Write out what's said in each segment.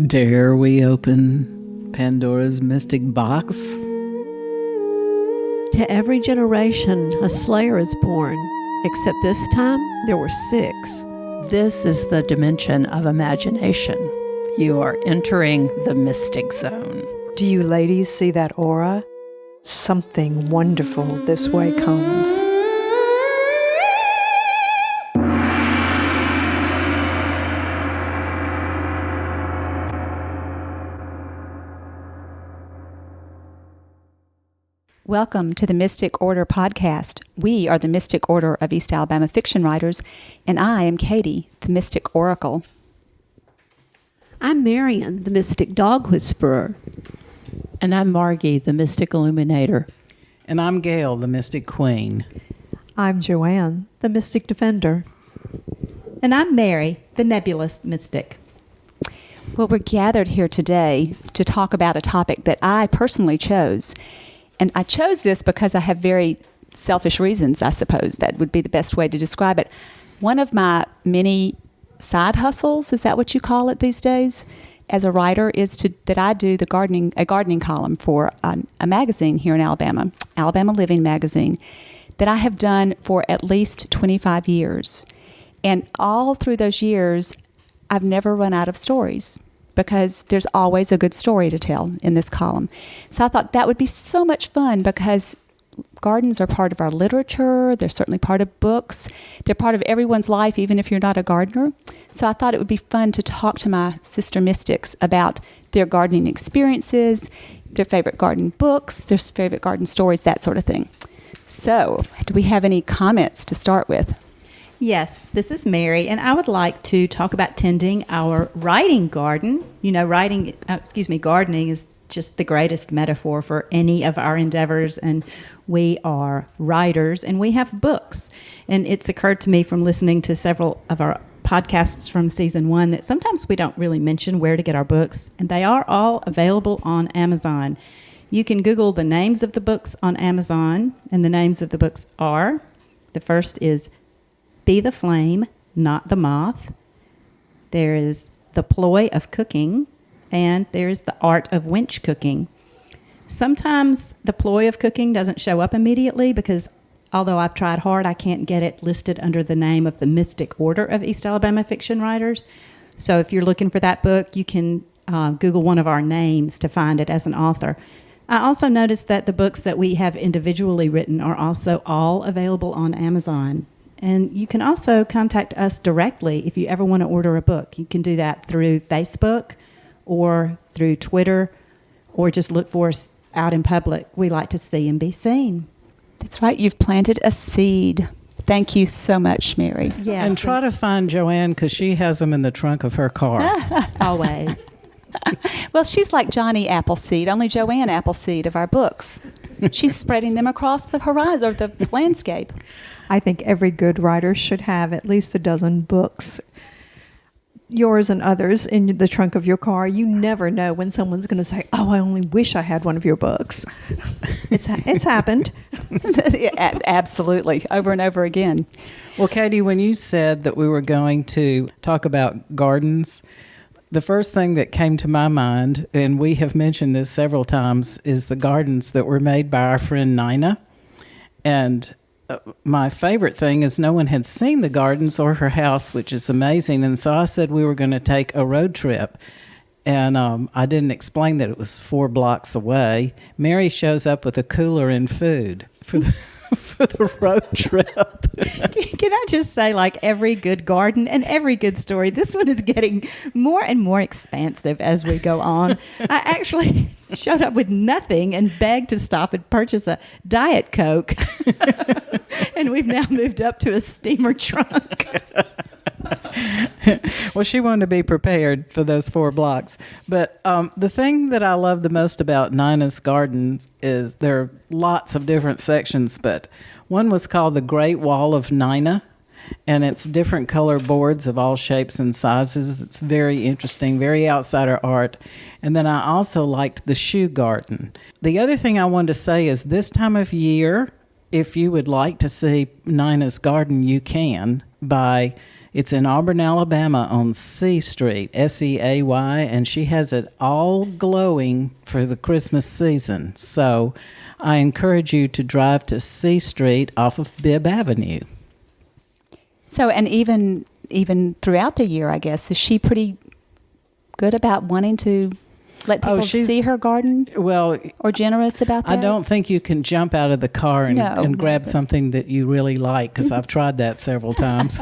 Dare we open Pandora's mystic box? To every generation, a slayer is born, except this time there were 6. This is the dimension of imagination. You are entering the mystic zone. Do you ladies see that aura? Something wonderful this way comes. Welcome to the Mystic Order podcast. We are the Mystic Order of East Alabama fiction writers, and I am Katie, the Mystic Oracle. I'm Marion, the Mystic Dog Whisperer. And I'm Margie, the Mystic Illuminator. And I'm Gail, the Mystic Queen. I'm Joanne, the Mystic Defender. And I'm Mary, the Nebulous Mystic. Well, we're gathered here today to talk about a topic that I personally chose. And I chose this because I have very selfish reasons, I suppose. That would be the best way to describe it. One of my many side hustles, is that what you call it these days, as a writer, is that I do a gardening column for a magazine here in Alabama, Alabama Living magazine, that I have done for at least 25 years. And all through those years, I've never run out of stories, because there's always a good story to tell in this column. So I thought that would be so much fun, because gardens are part of our literature. They're certainly part of books. They're part of everyone's life, even if you're not a gardener. So I thought it would be fun to talk to my sister mystics about their gardening experiences, their favorite garden books, their favorite garden stories, that sort of thing. So do we have any comments to start with? Yes, this is Mary, and I would like to talk about tending our writing garden. You know, gardening is just the greatest metaphor for any of our endeavors, and we are writers, and we have books. And it's occurred to me from listening to several of our podcasts from season 1 that sometimes we don't really mention where to get our books, and they are all available on Amazon. You can Google the names of the books on Amazon, and the names of the books are, the first is Be the Flame, Not the Moth. There is The Ploy of Cooking, and there is The Art of Winch Cooking. Sometimes The Ploy of Cooking doesn't show up immediately because, although I've tried hard, I can't get it listed under the name of the Mystic Order of East Alabama fiction writers. So if you're looking for that book, you can Google one of our names to find it as an author. I also noticed that the books that we have individually written are also all available on Amazon. And you can also contact us directly if you ever want to order a book. You can do that through Facebook or through Twitter, or just look for us out in public. We like to see and be seen. That's right. You've planted a seed. Thank you so much, Mary. Yes. And try to find Joanne, because she has them in the trunk of her car. Always. Well, she's like Johnny Appleseed, only Joanne Appleseed of our books. She's spreading them across the horizon, or the landscape. I think every good writer should have at least a dozen books, yours and others, in the trunk of your car. You never know when someone's going to say, "Oh, I only wish I had one of your books." It's happened. Absolutely, over and over again. Well, Katie, when you said that we were going to talk about gardens, the first thing that came to my mind, and we have mentioned this several times, is the gardens that were made by our friend Nina. And my favorite thing is no one had seen the gardens or her house, which is amazing. And so I said we were going to take a road trip. And I didn't explain that it was 4 blocks away. Mary shows up with a cooler and food for the road trip. Can I just say, like every good garden and every good story, this one is getting more and more expansive as we go on. I actually showed up with nothing and begged to stop and purchase a Diet Coke. And we've now moved up to a steamer trunk. Well, she wanted to be prepared for those 4 blocks. But the thing that I love the most about Nina's Gardens is there are lots of different sections, but one was called the Great Wall of Nina, and it's different color boards of all shapes and sizes. It's very interesting, very outsider art. And then I also liked the Shoe Garden. The other thing I wanted to say is this time of year, if you would like to see Nina's Garden, you can by It's in Auburn, Alabama on C Street, Seay, and she has it all glowing for the Christmas season. So I encourage you to drive to C Street off of Bibb Avenue. So, and even throughout the year, I guess, is she pretty good about wanting to let people see her garden? Well, or generous about that? I don't think you can jump out of the car and, No, grab something that you really like, because I've tried that several times.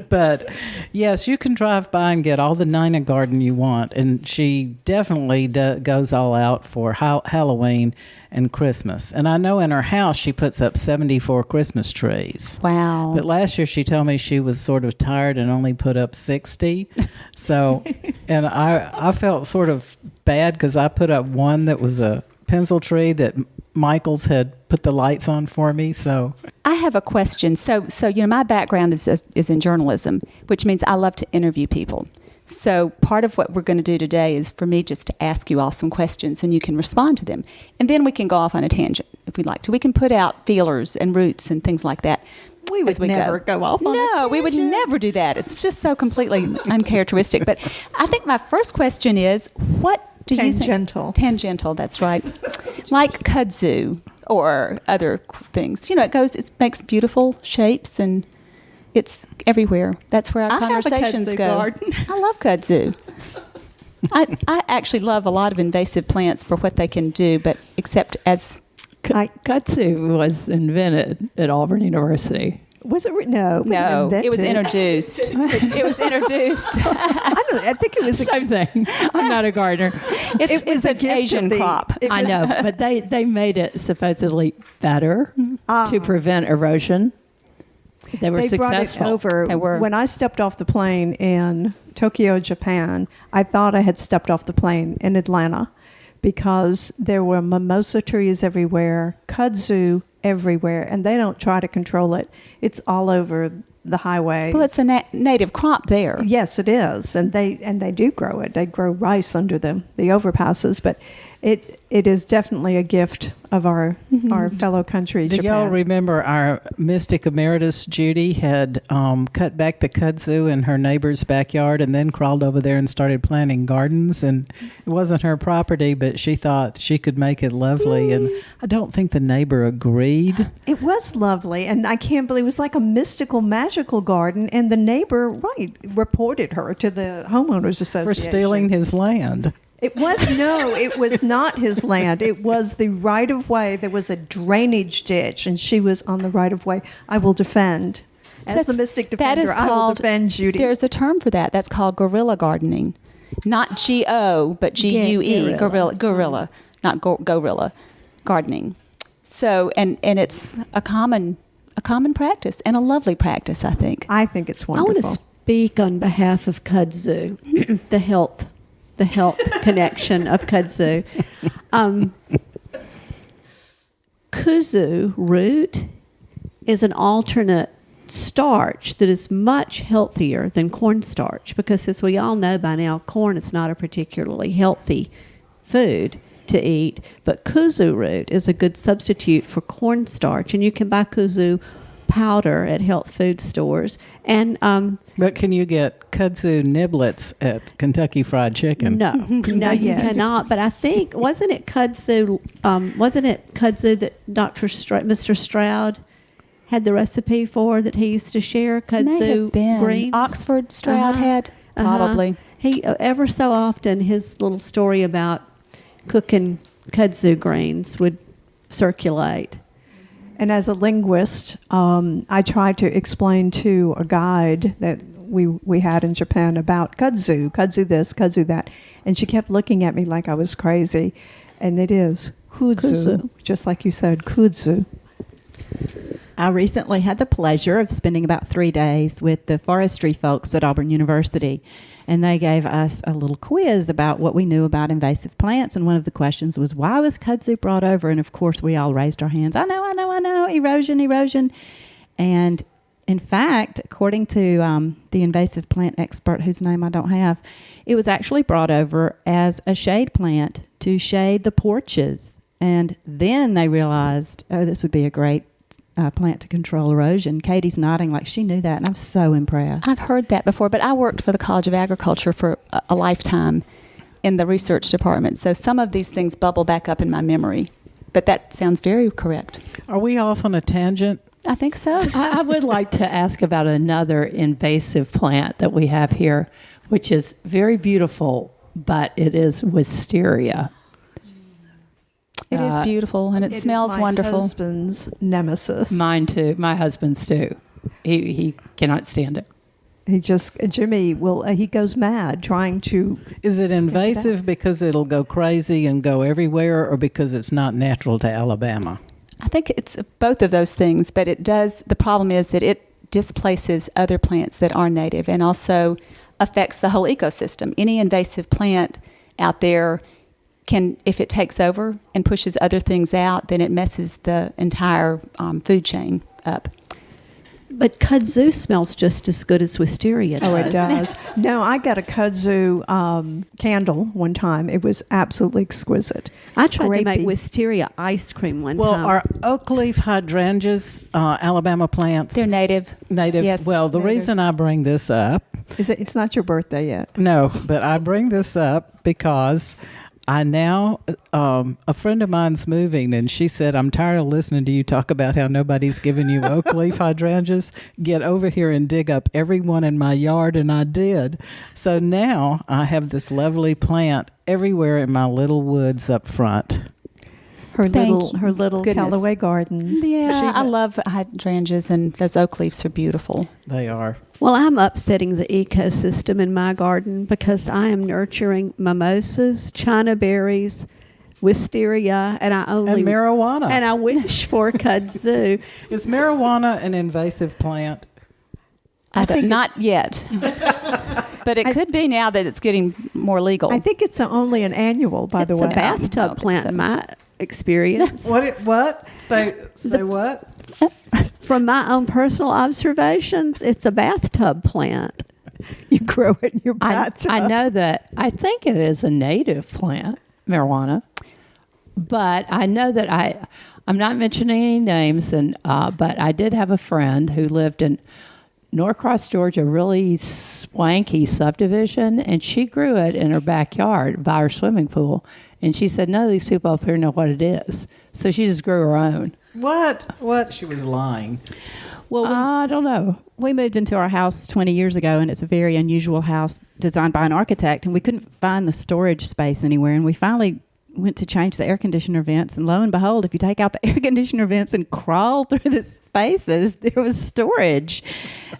But yes, you can drive by and get all the Nina garden you want. And she definitely goes all out for Halloween and Christmas. And I know in her house she puts up 74 Christmas trees. Wow. But last year she told me she was sort of tired and only put up 60. So, and I felt sort of bad because I put up one that was a pencil tree that Michael's had put the lights on for me. So I have a question. So my background is in journalism, which means I love to interview people. So part of what we're going to do today is for me just to ask you all some questions and you can respond to them. And then we can go off on a tangent if we'd like to. We can put out feelers and roots and things like that. We would never go off on a No, we would tangent. never do that. It's just so completely uncharacteristic. But I think my first question is, what do you think? Tangential. Tangential, that's right. Like kudzu or other things. You know, it makes beautiful shapes and it's everywhere. That's where our conversations have a kudzu go. garden. I love kudzu. I actually love a lot of invasive plants for what they can do, but except as Kudzu was invented at Auburn University. Was it? No. it was introduced. It was introduced. I think it was Same thing. I'm not a gardener. It's an Asian crop. I know, but they made it supposedly better to prevent erosion. They were successful. Brought it over. They were. When I stepped off the plane in Tokyo, Japan, I thought I had stepped off the plane in Atlanta because there were mimosa trees everywhere, kudzu everywhere, and they don't try to control it. It's all over the highway. Well, it's a native crop there. Yes, it is, and they do grow it. They grow rice under the overpasses, but it is definitely a gift of our fellow country, Do Japan. y'all remember our Mystic Emeritus Judy had cut back the kudzu in her neighbor's backyard and then crawled over there and started planting gardens? And it wasn't her property, but she thought she could make it lovely. And I don't think the neighbor agreed. It was lovely, and I can't believe it was like a mystical, magical garden. And the neighbor, reported her to the homeowners association For stealing his land. It was not his land. It was the right of way. There was a drainage ditch, and she was on the right of way. I will defend. As the mystic defender, I will defend Judy. There's a term for that. That's called guerrilla gardening. Not G-O, but G-U-E, guerrilla, not gorilla gardening. So, and it's a common practice and a lovely practice, I think. I think it's I wonderful. want to speak on behalf of kudzu, the health connection of kudzu. Kudzu root is an alternate starch that is much healthier than cornstarch because, as we all know by now, corn is not a particularly healthy food to eat, but kudzu root is a good substitute for cornstarch, and you can buy kudzu powder at health food stores. And But can you get kudzu niblets at Kentucky Fried Chicken? no, you cannot. But I think wasn't it kudzu that Mr. Stroud had the recipe for that he used to share? May Kudzu have been. greens. Oxford Stroud had probably. He ever so often his little story about cooking kudzu greens would circulate. And as a linguist, I tried to explain to a guide that we had in Japan about kudzu this, kudzu that. And she kept looking at me like I was crazy. And it is kudzu, just like you said, kudzu. I recently had the pleasure of spending about 3 days with the forestry folks at Auburn University, and they gave us a little quiz about what we knew about invasive plants, and one of the questions was, why was kudzu brought over? And of course, we all raised our hands. I know, erosion. And in fact, according to the invasive plant expert, whose name I don't have, it was actually brought over as a shade plant to shade the porches. And then they realized, this would be a great plant to control erosion. Katie's nodding like she knew that, and I'm so impressed. I've heard that before, but I worked for the College of Agriculture for a lifetime in the research department. So some of these things bubble back up in my memory. But that sounds very correct. Are we off on a tangent? I think so. I would like to ask about another invasive plant that we have here, which is very beautiful, but it is wisteria. It is beautiful, and it smells wonderful. My husband's nemesis. Mine too. My husband's too. He cannot stand it. Jimmy he goes mad trying to. Is it invasive because it'll go crazy and go everywhere, or because it's not natural to Alabama? I think it's both of those things, but the problem is that it displaces other plants that are native and also affects the whole ecosystem. Any invasive plant out there can, if it takes over and pushes other things out, then it messes the entire food chain up. But kudzu smells just as good as wisteria does. Oh, it does. No, I got a kudzu candle one time. It was absolutely exquisite. I tried to make Grapey. wisteria ice cream one Well, time. are oak leaf hydrangeas Alabama plants? They're native. Native. Yes. Well, the reason I bring this up, It's not your birthday yet. no, but I bring this up because I now, a friend of mine's moving, and she said, I'm tired of listening to you talk about how nobody's giving you oak leaf hydrangeas. Get over here and dig up every one in my yard, and I did. So now I have this lovely plant everywhere in my little woods up front. Her Thank little goodness. Callaway Gardens. Yeah, I love hydrangeas, and those oak leaves are beautiful. They are. Well, I'm upsetting the ecosystem in my garden because I am nurturing mimosas, china berries, wisteria, and I only And marijuana. and I wish for kudzu. Is marijuana an invasive plant? Not yet. But it could be now that it's getting more legal. I think it's only an annual, by the It's way. a bathtub plant in my experience. What? Say what? From my own personal observations, it's a bathtub plant. You grow it in your I bathtub. know that. I think it is a native plant, marijuana. But I know that I'm not mentioning any names, but I did have a friend who lived in Norcross, Georgia, really swanky subdivision, and she grew it in her backyard by her swimming pool. And she said, none of these people up here know what it is. So she just grew her own. What? She was lying. Well, I don't know. we moved into our house 20 years ago, and it's a very unusual house designed by an architect, and we couldn't find the storage space anywhere, and we finally went to change the air conditioner vents, and lo and behold, if you take out the air conditioner vents and crawl through the spaces, there was storage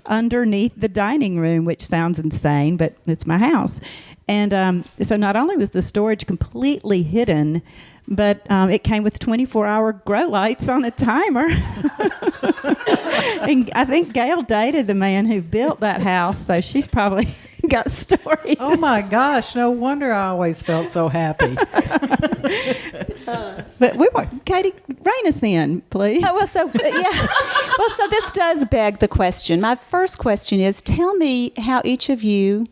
underneath the dining room, which sounds insane, but it's my house. And so not only was the storage completely hidden, but it came with 24-hour grow lights on a timer. And I think Gail dated the man who built that house, so she's probably got stories. Oh my gosh! No wonder I always felt so happy. But we weren't. Katie, rein us in, please. Well, so this does beg the question. My first question is, tell me how each of you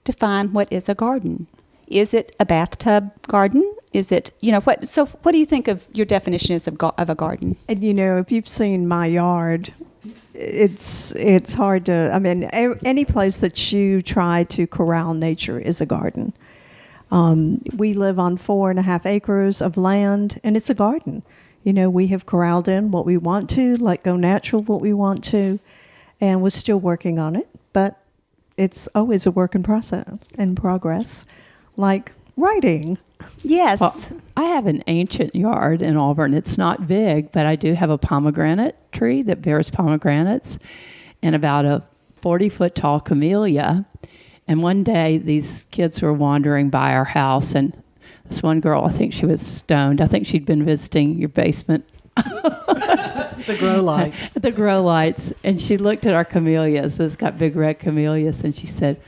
define what is a garden. Is it a bathtub garden? Is it, what? So what do you think of your definition is of a garden? And if you've seen my yard, it's hard to. I mean, any place that you try to corral nature is a garden. We live on 4.5 acres of land, and it's a garden. We have corralled in what we want to, let go natural what we want to, and we're still working on it. But it's always a work in progress, like writing. Yes. Well, I have an ancient yard in Auburn. It's not big, but I do have a pomegranate tree that bears pomegranates and about a 40-foot tall camellia. And one day, these kids were wandering by our house, and this one girl, I think she was stoned. I think she'd been visiting your basement. The grow lights. The grow lights. And she looked at our camellias. It's got big red camellias, and she said,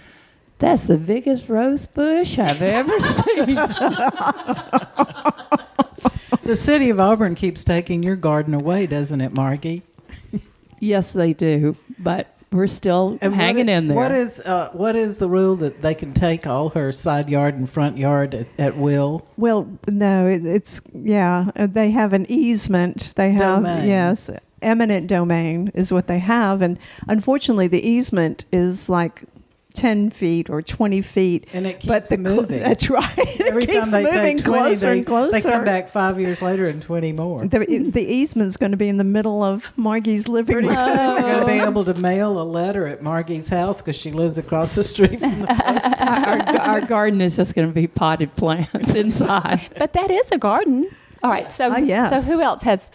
"That's the biggest rose bush I've ever seen." The city of Auburn keeps taking your garden away, doesn't it, Margie? Yes, they do, but we're still hanging in there. What is the rule that they can take all her side yard and front yard at will? Well, no, they have an easement. They have Domain. yes, eminent domain is what they have. And unfortunately, the easement is like 10 feet or 20 feet. And it but keeps moving. That's right. Every it keeps time they moving take 20, closer and closer. they come back 5 years later and 20 more. The easement's going to be in the middle of Margie's living Pretty room. soon we're going to be able to mail a letter at Margie's house because she lives across the street from the post. Our garden is just going to be potted plants inside. But that is a garden. All right. So, yes. so who else has?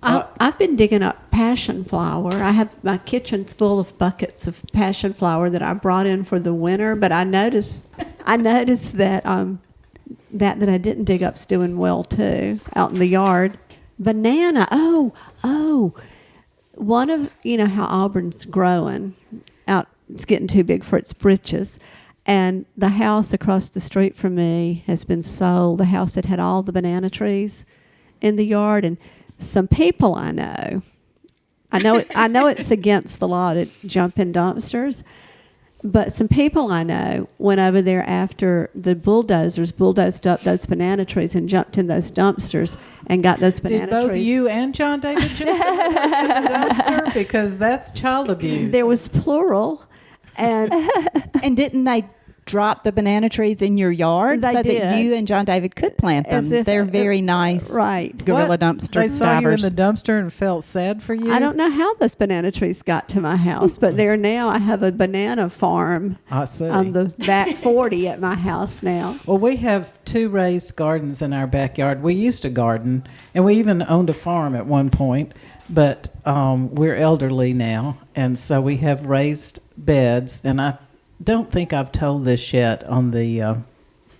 I've been digging up passion flower. I have my kitchen's full of buckets of passion flower that I brought in for the winter. But I noticed that that I didn't dig up's doing well too out in the yard. Banana. Oh, one of how Auburn's growing out. It's getting too big for its britches. And the house across the street from me has been sold. The house that had all the banana trees in the yard, and some people I know it's against the law to jump in dumpsters, but some people I know went over there after the bulldozers bulldozed up those banana trees and jumped in those dumpsters and got those banana Did both trees. you and John David jump in the dumpster? Because that's child abuse. There was plural, and And didn't they drop the banana trees in your yard They so did. that you and John David could plant them? As if- They're very nice right. gorilla What? dumpster They saw divers. you in the dumpster and felt sad for you? I don't know how those banana trees got to my house, but there now I have a banana farm I see. on the back 40 at my house now. Well, we have 2 raised gardens in our backyard. We used to garden, and we even owned a farm at one point, but we're elderly now, and so we have raised beds, and I don't think I've told this yet on the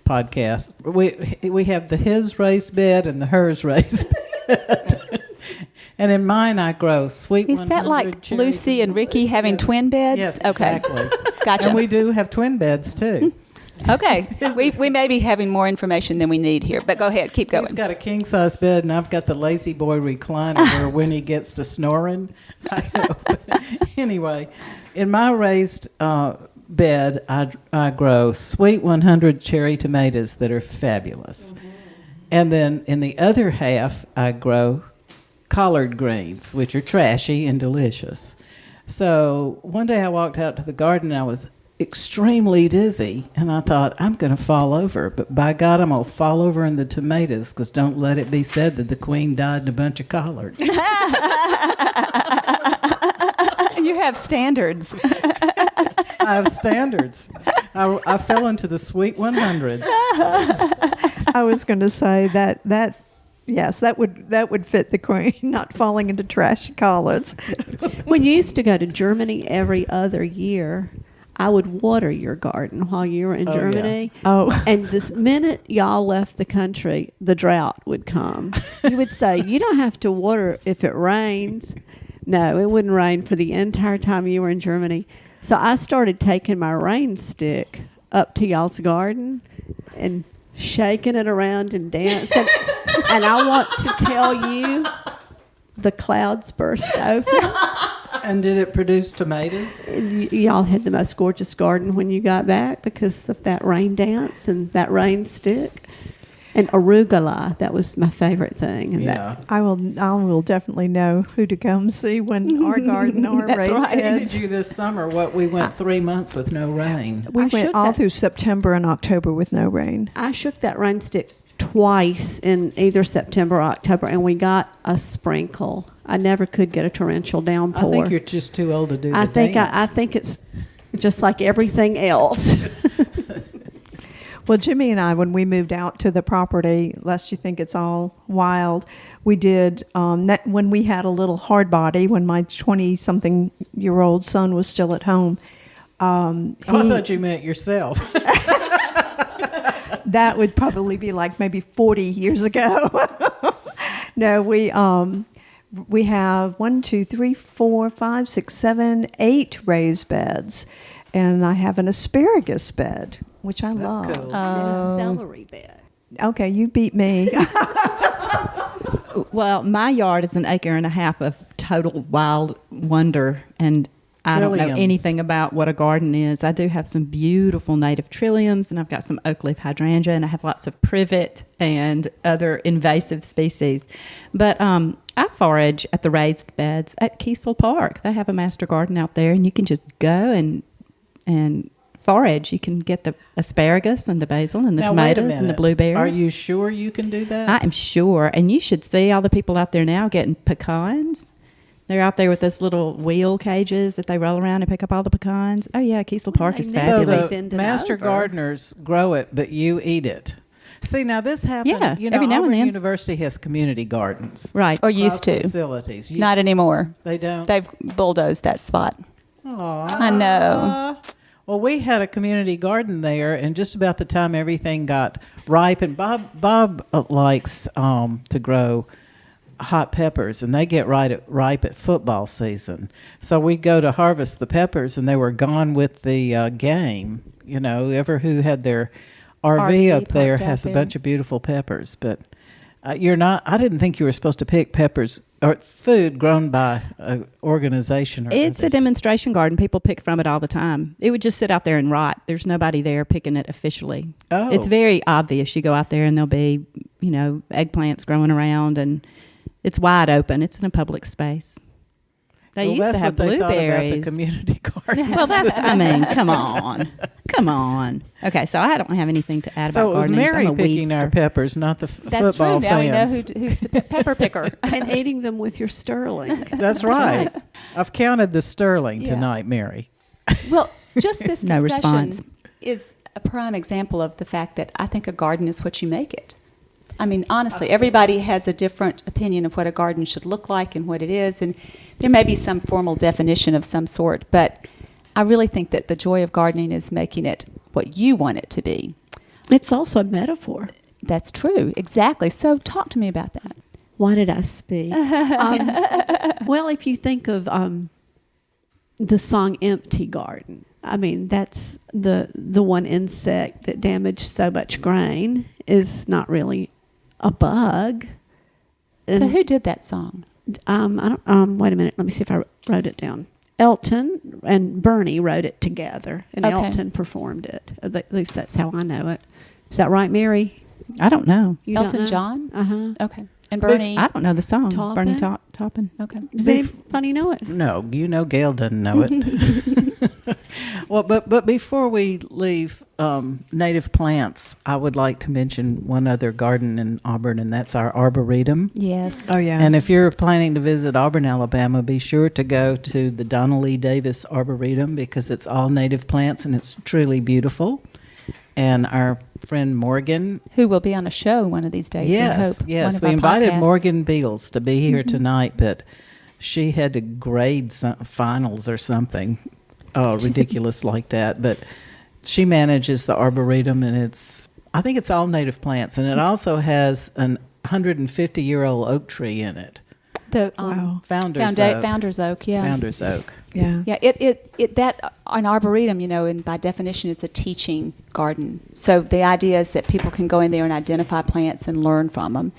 podcast. We have the his raised bed and the hers raised bed. And in mine, I grow sweet Is 100 that like cherry Lucy and Ricky tomatoes. having Yes. twin beds? Yes, Okay. exactly. Gotcha. And we do have twin beds, too. Okay. we may be having more information than we need here, but go ahead. Keep He's going. got a king-size bed, and I've got the lazy boy recliner where when he gets to snoring, I go. Anyway, in my raised bed, I grow sweet 100 cherry tomatoes that are fabulous. And then in the other half, I grow collard greens, which are trashy and delicious. So one day I walked out to the garden, and I was extremely dizzy, and I thought, I'm going to fall over. But by God, I'm going to fall over in the tomatoes, because don't let it be said that the queen died in a bunch of collards. You have standards. I have standards. I fell into the sweet 100. I was going to say that yes, that would fit the queen, not falling into trashy collards. When you used to go to Germany every other year, I would water your garden while you were in Oh, yeah. Germany. Oh. And this minute y'all left the country, the drought would come. You would say, you don't have to water if it rains. No, it wouldn't rain for the entire time you were in Germany. So I started taking my rain stick up to y'all's garden and shaking it around and dancing. And I want to tell you, the clouds burst open. And did it produce tomatoes? Y'all had the most gorgeous garden when you got back because of that rain dance and that rain stick. And arugula, that was my favorite thing. And Yeah. I will definitely know who to come see when our garden or That's raised right. I beds. did you this summer what we went 3 months with no rain. We I went shook all that- through September and October with no rain. I shook that rain stick twice in either September or October, and we got a sprinkle. I never could get a torrential I downpour. think you're just too old to do the I think dance. it's just like everything else. Well, Jimmy and I, when we moved out to the property, lest you think it's all wild, we did, when we had a little hard body, when my 20-something-year-old son was still at home. I thought you meant yourself. That would probably be like maybe 40 years ago. No, we have 1, 2, 3, 4, 5, 6, 7, 8 raised beds. And I have an asparagus bed, which I love. Cool. And a celery bed. Okay, you beat me. Well, my yard is 1.5 acres of total wild wonder, and I don't know Trilliums. anything about what a garden is. I do have some beautiful native trilliums, and I've got some oak leaf hydrangea, and I have lots of privet and other invasive species. But I forage at the raised beds at Kiesel Park. They have a master garden out there, and you can just go and forage. You can get the asparagus and the basil and the Now, wait a tomatoes and the minute. blueberries. Are you sure you can do that? I am sure. And you should see all the people out there now getting pecans. They're out there with those little wheel cages that they roll around and pick up all the pecans. Oh, yeah, Kiesel Park is they so fabulous. send the it master over. gardeners grow it, but you eat it. See, now this happens. Yeah, you know, every now and Auburn then. University has community gardens. Right. Or used to. Facilities. Not anymore. They don't. They've bulldozed that spot. Aw. I know. Well, we had a community garden there, and just about the time everything got ripe, and Bob likes to grow hot peppers, and they get ripe at football season. So we go to harvest the peppers, and they were gone with the game. You know, who had their RV up there parked out has a there. bunch of beautiful peppers, but you're not. I didn't think you were supposed to pick peppers or food grown by an organization. Or It's a others. demonstration garden. People pick from it all the time. It would just sit out there and rot. There's nobody there picking it officially. Oh. It's very obvious. You go out there and there'll be, eggplants growing around, and it's wide open. It's in a public space. They Well, used that's to have what they thought about the blueberries. community garden. Well, come on. Okay, so I don't have anything to add So about it was gardening. Mary I'm a picking our weedster. peppers, not the That's football true. Now we know fans. who's the pepper picker. And eating them with your sterling. That's right. I've counted the sterling Yeah. tonight, Mary. Well, just this No discussion response. is a prime example of the fact that I think a garden is what you make it. I mean, honestly, everybody has a different opinion of what a garden should look like and what it is, and there may be some formal definition of some sort, but I really think that the joy of gardening is making it what you want it to be. It's also a metaphor. That's true, exactly. So talk to me about that. Why did I speak? Well, if you think of the song "Empty Garden," I mean, that's the one insect that damaged so much grain is not really a bug. So And, who did that song? I don't. Wait a minute. Let me see if I wrote it down. Elton and Bernie wrote it together, and Okay. Elton performed it. At least that's how I know it. Is that right, Mary? I don't know. You don't Elton know? John? Uh-huh. Okay. And Bernie? I don't know the song. Toppin? Bernie Toppin. Okay. Does anybody know it? No, Gail doesn't know it. Well, but before we leave native plants, I would like to mention one other garden in Auburn, and that's our Arboretum. Yes. Oh, yeah. And if you're planning to visit Auburn, Alabama, be sure to go to the Donald E. Davis Arboretum because it's all native plants and it's truly beautiful. And our friend Morgan, Who will be on a show one of these days, we hope. One yes, of we our invited podcasts. Morgan Beals to be here tonight, but she had to grade some finals or something ridiculous like that. But she manages the Arboretum, and I think it's all native plants, and it also has an 150-year-old oak tree in it. The Wow. Founder's Oak. Founder's Oak, yeah. Founder's Oak. Yeah. Yeah, that an arboretum, and by definition, is a teaching garden. So the idea is that people can go in there and identify plants and learn from them.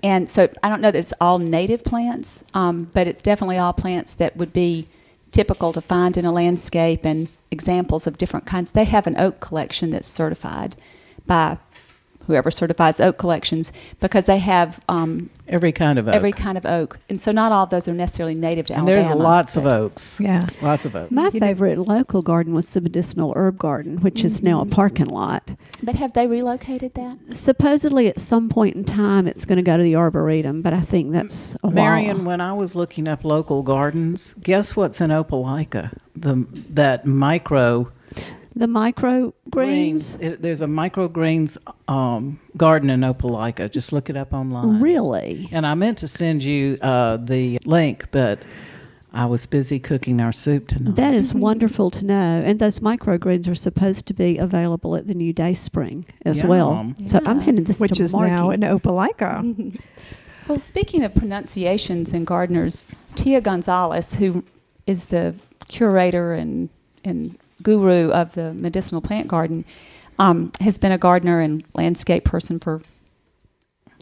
And so I don't know that it's all native plants, but it's definitely all plants that would be typical to find in a landscape and examples of different kinds. They have an oak collection that's certified by whoever certifies oak collections because they have Every kind of oak. every kind of oak. And so not all of those are necessarily native to and Alabama. there's lots of oaks. Yeah. Lots of oaks. My favorite local garden was the Medicinal Herb Garden, which is now a parking lot. But have they relocated that? Supposedly, at some point in time, it's going to go to the Arboretum, but I think that's a Marion, while. when I was looking up local gardens, guess what's in Opelika? That micro The microgreens? There's a microgreens garden in Opelika. Just look it up online. Really? And I meant to send you the link, but I was busy cooking our soup tonight. That is wonderful to know. And those microgreens are supposed to be available at the new Day Spring as well. Yum. So I'm Yeah. handing this Which to is Marky. now in Opelika. Well, speaking of pronunciations and gardeners, Tia Gonzalez, who is the curator and guru of the medicinal plant garden, has been a gardener and landscape person for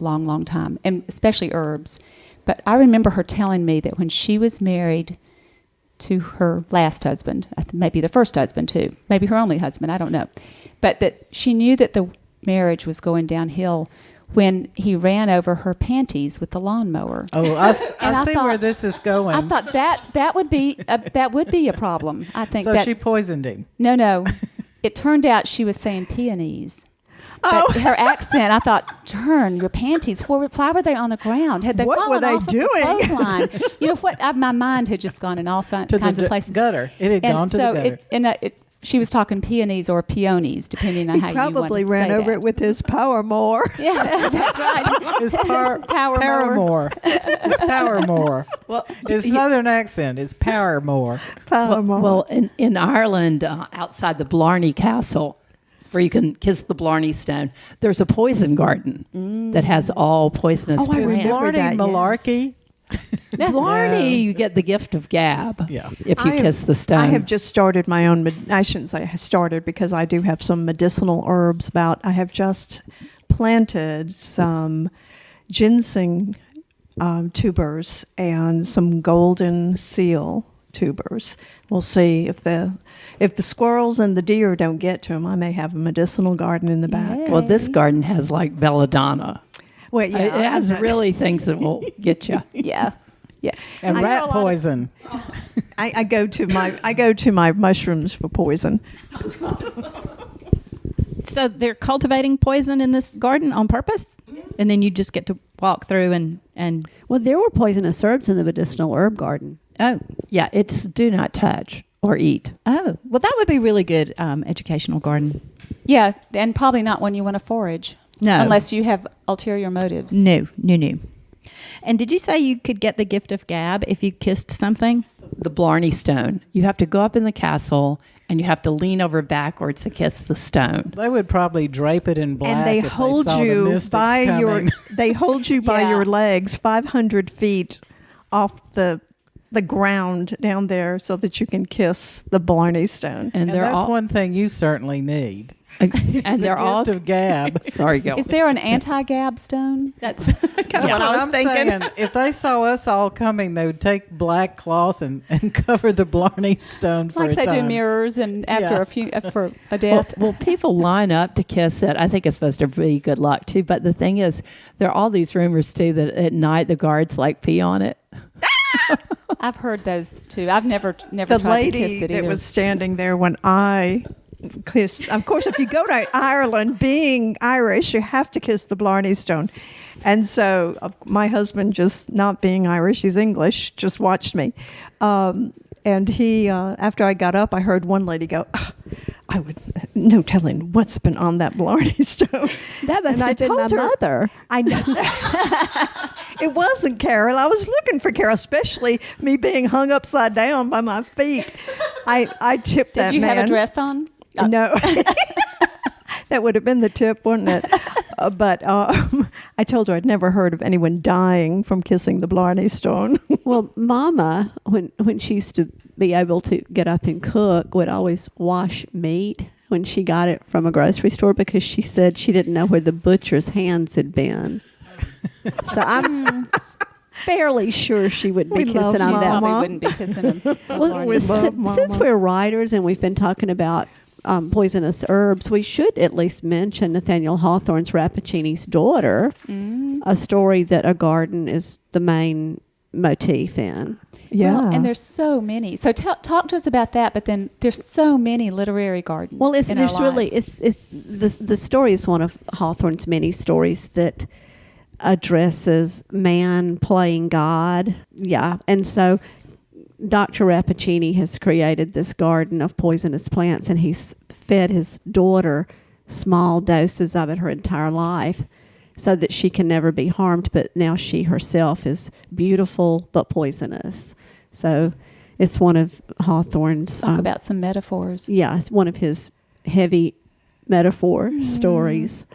a long, long time, and especially herbs. But I remember her telling me that when she was married to her last husband, maybe the first husband too, maybe her only husband, I don't know. But that she knew that the marriage was going downhill when he ran over her panties with the lawnmower. Oh, I I see thought- where this is going. I thought that would be a problem. I think so that she poisoned him. no. It turned out she was saying peonies. But her accent, I thought, turn your panties. Why were they on the ground? Had they What fallen were they off of the doing? clothesline? You know what? My mind had just gone in all kinds To the of places. gutter. It had gone to the gutter. She was talking peonies or peonies, depending on He how you want to probably say ran over that. it with his power mower. Yeah, that's right. His Power Paramore. His Paramore. Well, His southern accent is Paramore. Power mower. well, in Ireland, outside the Blarney Castle, where you can kiss the Blarney Stone, there's a poison garden that has all poisonous Oh, I plants. Is remember Blarney that, malarkey? Blarney, you get the gift of gab Yeah. if you kiss the stone. I have just started my own. I shouldn't say I started because I do have some medicinal herbs about. I have just planted some ginseng tubers and some golden seal tubers. We'll see if the squirrels and the deer don't get to them. I may have a medicinal garden in the back. Yeah. Well, this garden has like belladonna. Well, yeah, It has really things that will get you. Yeah. And I know a rat lot of- poison. I go to my mushrooms for poison. So they're cultivating poison in this garden on purpose, and then you just get to walk through and Well, there were poisonous herbs in the medicinal herb garden. oh Yeah, it's do not touch or eat. well, that would be really good educational garden. Yeah, and probably not one you want to forage. No. Unless you have ulterior motives. No. And did you say you could get the gift of gab if you kissed something? The Blarney Stone. You have to go up in the castle and you have to lean over backwards to kiss the stone. They would probably drape it in black. And they if hold they saw the you mystics by coming. they hold you by Yeah. your legs 500 feet off the ground down there so that you can kiss the Blarney Stone. And And they're that's all one thing you certainly need. and The they're all gift of gab. sorry, Gil. Is there an anti-gab stone? That's That's what I was thinking. saying. If they saw us all coming, they would take black cloth and cover the Blarney Stone for Like a they time. do mirrors and after Yeah. a few for a Well, death. well, people line up to kiss it. I think it's supposed to be good luck too. But the thing is, there are all these rumors too that at night the guards like pee on it. I've heard those too. I've never The tried to kiss lady it that either. was standing there when I kissed. Of course, if you go to Ireland, being Irish, you have to kiss the Blarney Stone. And so my husband, just not being Irish, he's English, just watched me. And he, after I got up, I heard one lady go, I would, no telling what's been on that Blarney Stone. That must And I have been my told her- mother. I know. It wasn't Carol. I was looking for Carol, especially me being hung upside down by my feet. I tipped that Did you man. have a dress on? No. That would have been the tip, wouldn't it? But I told her I'd never heard of anyone dying from kissing the Blarney Stone. Well, Mama, when she used to be able to get up and cook, would always wash meat when she got it from a grocery store because she said she didn't know where the butcher's hands had been. So I'm fairly sure she would be We love kissing on You that. Mama. probably wouldn't be kissing him. Well, We love since Mama. we're writers and we've been talking about poisonous herbs, we should at least mention Nathaniel Hawthorne's Rappaccini's Daughter, a story that a garden is the main motif in. Yeah. Well, and there's so many. So talk to us about that. But then there's so many literary gardens. Well, in there's our really lives. it's the story is one of Hawthorne's many stories that addresses man playing God. Yeah, and so Dr. Rappaccini has created this garden of poisonous plants, and he's fed his daughter small doses of it her entire life so that she can never be harmed, but now she herself is beautiful but poisonous. So it's one of Hawthorne's... Talk about some metaphors. Yeah, it's one of his heavy metaphor stories.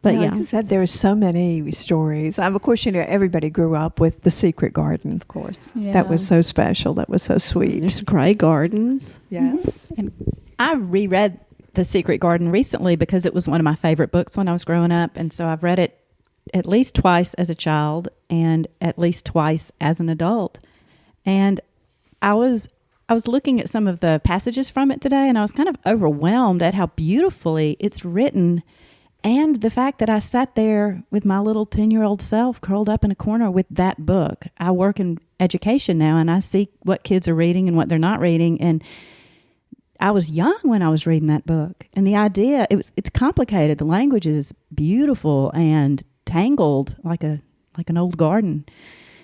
But like yeah. I said, there are so many stories. Of course, everybody grew up with The Secret Garden, of course. That was so special. That was so sweet. There's Grey Gardens. Yes. And I reread The Secret Garden recently because it was one of my favorite books when I was growing up. And so I've read it at least twice as a child and at least twice as an adult. And I was I was looking at some of the passages from it today, and I was kind of overwhelmed at how beautifully it's written, and the fact that I sat there with my little 10-year-old self curled up in a corner with that book. I work in education now, and I see what kids are reading and what they're not reading, and I was young when I was reading that book, and the idea, it's complicated. The language is beautiful and tangled like an old garden.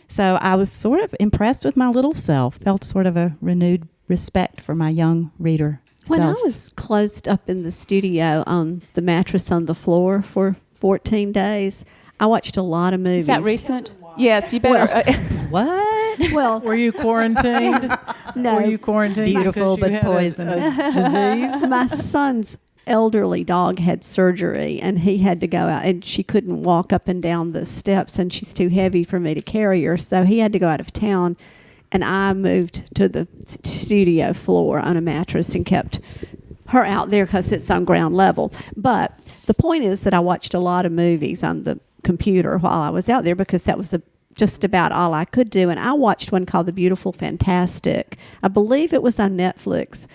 So I was sort of impressed with my little self, felt sort of a renewed respect for my young reader When I self. was closed up in the studio on the mattress on the floor for 14 days, I watched a lot of movies. Is that recent? Yes, you better. What? Well, Were you quarantined? no. Were you quarantined? Beautiful, because you but had poison. a disease? My son's elderly dog had surgery, and he had to go out, and she couldn't walk up and down the steps, and she's too heavy for me to carry her, so he had to go out of town, and I moved to the studio floor on a mattress and kept her out there because it's on ground level. But the point is that I watched a lot of movies on the computer while I was out there because that was just about all I could do. And I watched one called The Beautiful Fantastic. I believe it was on Netflix,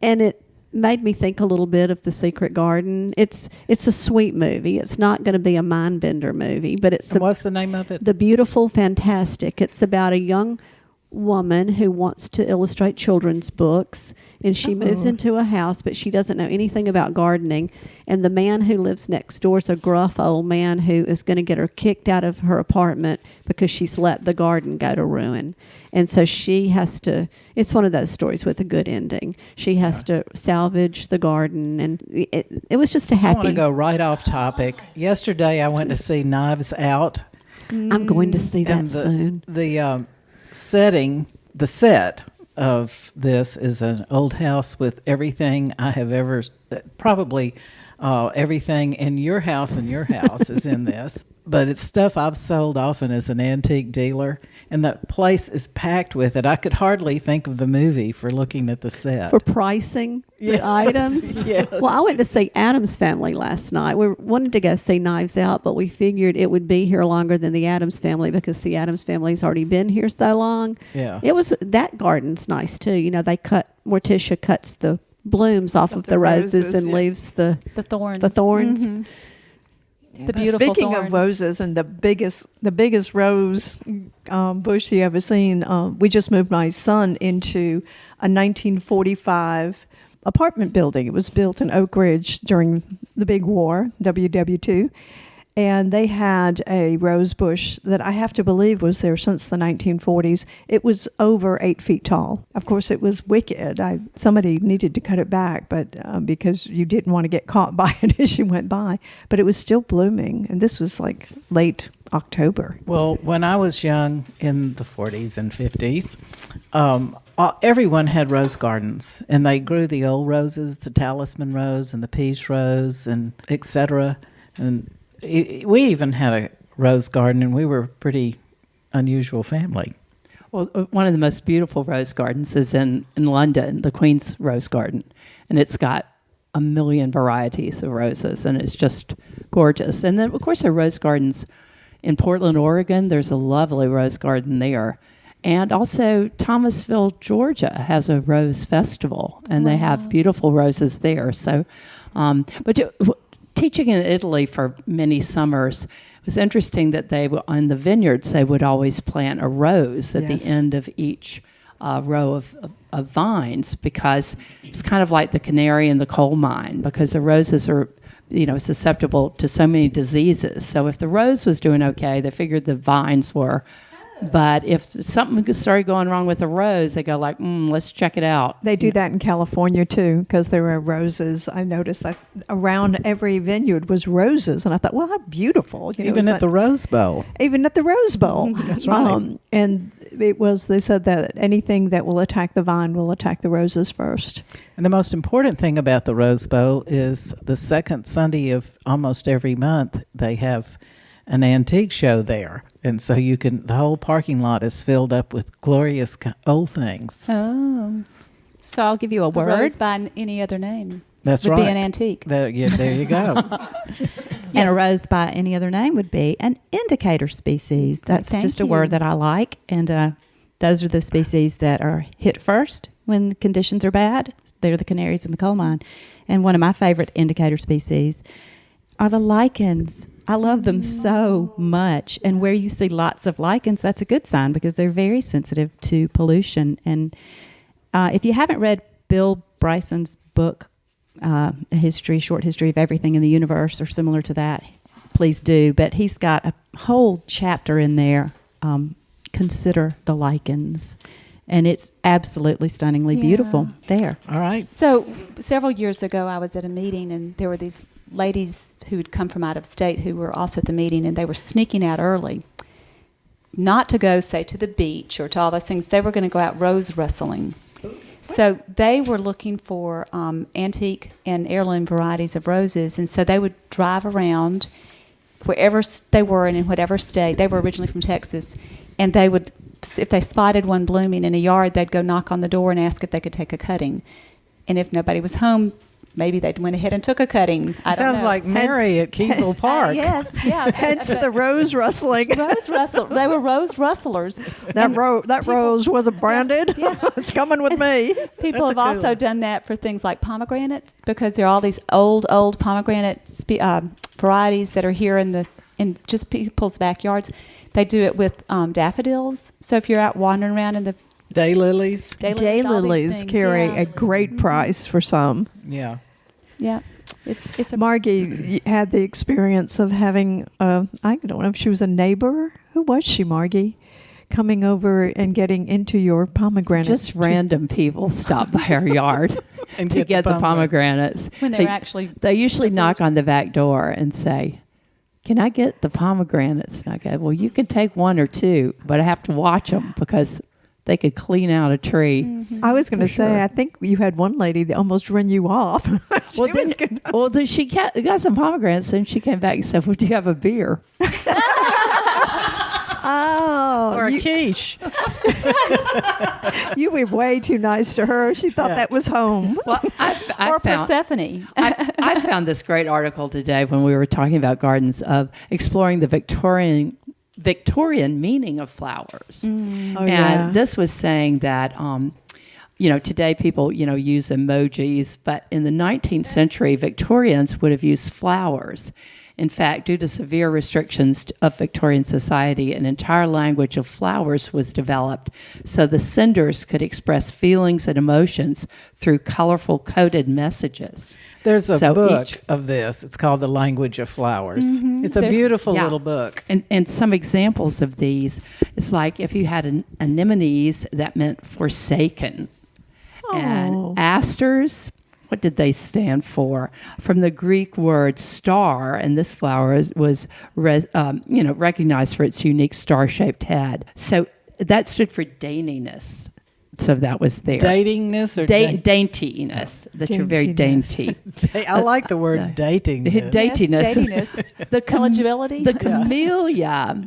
and it made me think a little bit of The Secret Garden. It's a sweet movie. It's not going to be a mind bender movie, but it's And what's the name of it? The Beautiful Fantastic. It's about a young woman who wants to illustrate children's books, and she moves into a house, but she doesn't know anything about gardening, and the man who lives next door is a gruff old man who is going to get her kicked out of her apartment because she's let the garden go to ruin. And so she has to, it's one of those stories with a good ending. She has to salvage the garden, and it was just a I want to happy. go right off topic. Yesterday, I went to see Knives Out. I'm going to see that And soon. The the set of this is an old house with everything I have ever, probably everything in your house is in this. But it's stuff I've sold often as an antique dealer, and the place is packed with it. I could hardly think of the movie for looking at the set. For pricing the items. Yes. Well, I went to see Addams Family last night. We wanted to go see Knives Out, but we figured it would be here longer than the Addams Family because the Addams Family's already been here so long. Yeah. It was, that garden's nice too. You know, Morticia cuts the blooms off of the roses and leaves the thorns. the thorns. Mhm. The beautiful Speaking thorns. of roses and the biggest rose bush you ever seen, we just moved my son into a 1945 apartment building. It was built in Oak Ridge during the big war, WW2. And they had a rose bush that I have to believe was there since the 1940s. It was over 8 feet tall. Of course, it was wicked. Somebody needed to cut it back, but because you didn't want to get caught by it as you went by. But it was still blooming, and this was like late October. Well, when I was young in the 40s and 50s, everyone had rose gardens, and they grew the old roses, the talisman rose and the peach rose, and etc. And we even had a rose garden, and we were a pretty unusual family. Well, one of the most beautiful rose gardens is in London, the Queen's Rose Garden. And it's got a million varieties of roses, and it's just gorgeous. And then, of course, there are rose gardens in Portland, Oregon. There's a lovely rose garden there. And also, Thomasville, Georgia has a rose festival, and they have beautiful roses there. So, teaching in Italy for many summers, it was interesting that they on the vineyards they would always plant a rose at the end of each row of vines, because it's kind of like the canary in the coal mine, because the roses are susceptible to so many diseases. So if the rose was doing okay, they figured the vines were. But if something started going wrong with the rose, they go like, let's check it out. They do that in California too, because there are roses. I noticed that around every vineyard was roses, and I thought, well, how beautiful! Even at the Rose Bowl. Even at the Rose Bowl. That's right. And they said that anything that will attack the vine will attack the roses first. And the most important thing about the Rose Bowl is the second Sunday of almost every month, they have an antique show there. And so the whole parking lot is filled up with glorious old things. Oh. So I'll give you a A word. rose by any other name. That's would right. be an antique. There you go. And a rose by any other name would be an indicator species. That's Thank just a you. word that I like. And those are the species that are hit first when conditions are bad. They're the canaries in the coal mine. And one of my favorite indicator species are the lichens. I love them so much. And where you see lots of lichens, that's a good sign because they're very sensitive to pollution. And if you haven't read Bill Bryson's book, Short History of Everything in the Universe, or similar to that, please do. But he's got a whole chapter in there, Consider the Lichens. And it's absolutely stunningly beautiful there. All right. So several years ago, I was at a meeting, and there were these ladies who had come from out of state who were also at the meeting, and they were sneaking out early, not to go, say, to the beach or to all those things. They were going to go out rose rustling. So they were looking for antique and heirloom varieties of roses, and so they would drive around wherever they were and in whatever state. They were originally from Texas, and they would, if they spotted one blooming in a yard, they'd go knock on the door and ask if they could take a cutting. And if nobody was home, maybe they went ahead and took a cutting. I don't Sounds know. like Mary at Kiesel Park. Yes, yeah. Hence the rose rustling. Rose rustle. They were rose rustlers. That rose wasn't branded. Yeah. It's coming with me. People That's have a also cool. done that for things like pomegranates, because there are all these old pomegranate varieties that are here in just people's backyards. They do it with daffodils. So if you're out wandering around in the Daylilies. all these Daylilies things, carry yeah. a great price for some. Yeah. Yeah, it's a Margie had the experience of having, I don't know if she was a neighbor. Who was she, Margie? Coming over and getting into your pomegranate. Just random people stop by our yard And to get the pomegranates. when they're actually They usually knock on the back door and say, "Can I get the pomegranates?" And I go, "Well, you can take one or two, but I have to watch them because they could clean out a tree." I was going to say, sure. I think you had one lady that almost ran you off. She got some pomegranates, and she came back and said, "Well, do you have a beer?" Oh, Or a quiche. you were way too nice to her. She thought Yeah. that was home. Well, I or found, Persephone. I found this great article today when we were talking about gardens of exploring the Victorian meaning of flowers. Oh, And yeah. this was saying that, today people, use emojis, but in the 19th century, Victorians would have used flowers. In fact, due to severe restrictions of Victorian society, an entire language of flowers was developed so the senders could express feelings and emotions through colorful coded messages. There's a So book each- of this. It's called The Language of Flowers. It's a There's- beautiful yeah. little book. And some examples of these, it's like if you had an anemones, that meant forsaken. Oh. And asters, what did they stand for? From the Greek word star, and this flower was recognized for its unique star-shaped head. So that stood for daintiness. So that was there. Datingness or Daintiness. That you're very Daintiness. dainty. I like the word dating. Daintiness. Daintiness. The Eligibility. The camellia.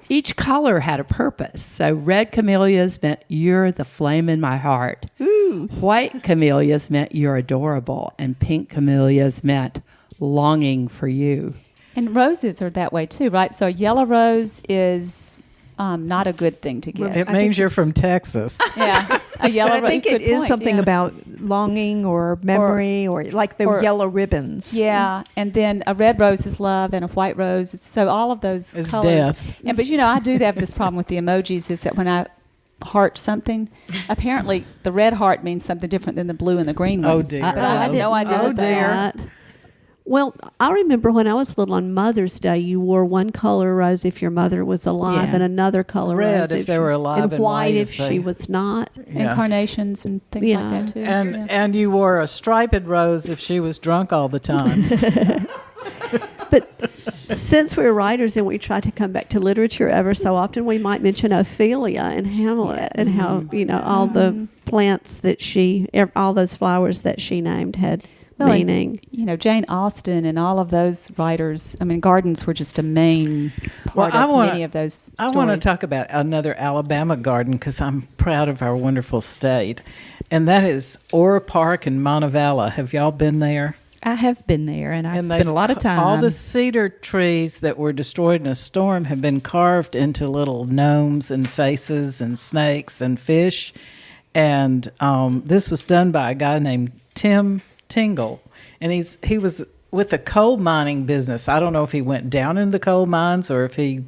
Each color had a purpose. So red camellias meant you're the flame in my heart. Ooh. White camellias meant you're adorable. And pink camellias meant longing for you. And roses are that way too, right? So a yellow rose is not a good thing to get. It I means think you're it's- from Texas. Yeah, a yellow I rose. think it good is point, something yeah. about longing or memory or like the or- yellow ribbons. Yeah, and then a red rose is love, and a white rose is so all of those Is colors. death. And but I do have this problem with the emojis is that when I heart something, apparently the red heart means something different than the blue and the green Oh, ones. dear. But I had no idea. Oh, what they dear. are. Well, I remember when I was little on Mother's Day, you wore one color rose if your mother was alive, Yeah. and another color Red rose if they were alive, and white if they- she was not. Yeah. And carnations and things Yeah. like that too. And Yeah. and you wore a striped rose if she was drunk all the time. But since we're writers and we try to come back to literature ever so often, we might mention Ophelia and Hamlet and how all the plants that all those flowers that she named had Well, meaning. and, Jane Austen and all of those writers. I mean, gardens were just a main part Well, I of wanna- many of those I stories. want to talk about another Alabama garden because I'm proud of our wonderful state, and that is Ora Park in Montevallo. Have y'all been there? I have been there, and I've And spent a lot of time. All the cedar trees that were destroyed in a storm have been carved into little gnomes and faces and snakes and fish. And this was done by a guy named Tim Tingle, and he was with the coal mining business. I don't know if he went down in the coal mines or if he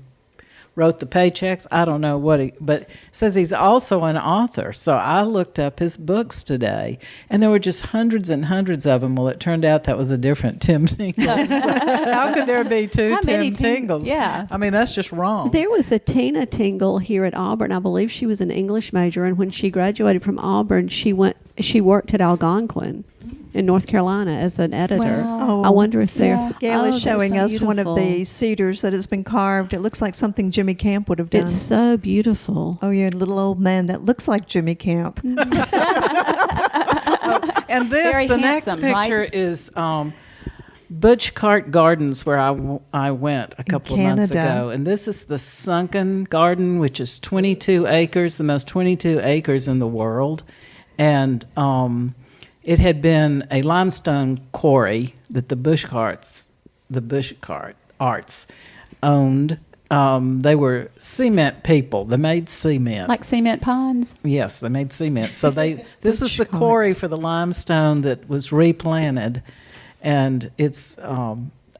wrote the paychecks. I don't know but it says he's also an author. So I looked up his books today, and there were just hundreds and hundreds of them. Well, it turned out that was a different Tim Tingle. So how could there be two Tim Tingles? Yeah. I mean, that's just wrong. There was a Tina Tingle here at Auburn. I believe she was an English major, and when she graduated from Auburn, she worked at Algonquin in North Carolina as an editor. Wow. I wonder if they're... Yeah. Gail is they're showing so us one of beautiful. the cedars that has been carved. It looks like something Jimmy Camp would have done. It's so beautiful. Oh, you're a little old man that looks like Jimmy Camp. And this, Very the next handsome, picture right? is Butch Cart Gardens, where I went a couple of months Canada. ago. And this is the Sunken Garden, which is 22 acres, the most 22 acres in the world. And it had been a limestone quarry that the Bush Arts owned. They were cement people. They made cement. Like cement ponds. Yes, they made cement. So this was the quarry for the limestone that was replanted, and it's